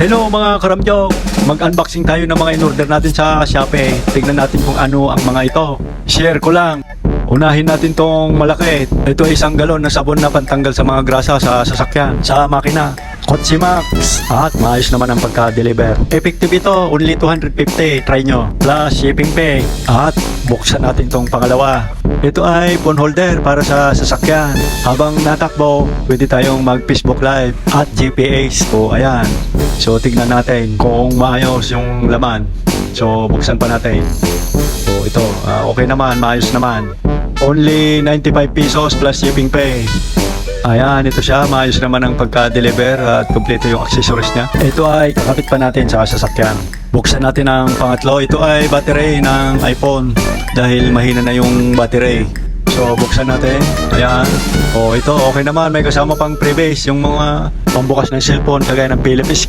Hello mga karamjok! Mag-unboxing tayo ng mga in-order natin sa Shopee. Tignan natin kung ano ang mga ito. Share ko lang. Unahin natin tong malaki. Ito ay 1 galon na sabon na pantanggal sa mga grasa sa sasakyan, sa makina. Kotse Max. At maayos naman ang pagka-deliver. Effective ito, only 250. Try nyo. Plus shipping pay. At buksan natin tong pangalawa. Ito ay phone holder para sa sasakyan. Habang natakbo, pwede tayong mag-Facebook Live at GPS. So ayan. So tignan natin kung maayos yung laman. So buksan pa natin. So ito, okay naman, maayos naman. Only 95 pesos plus shipping pay. Ayan, ito siya. Maayos naman ang pagka-deliver at kompleto yung accessories niya. Ito ay kakapit pa natin sa sasakyan. Buksan natin ang pangatlo. Ito ay battery ng iPhone dahil mahina na yung battery. So buksan natin. Ayan. O ito, okay naman. May kasama pang freebase yung mga pambukas ng cellphone kagaya ng Philips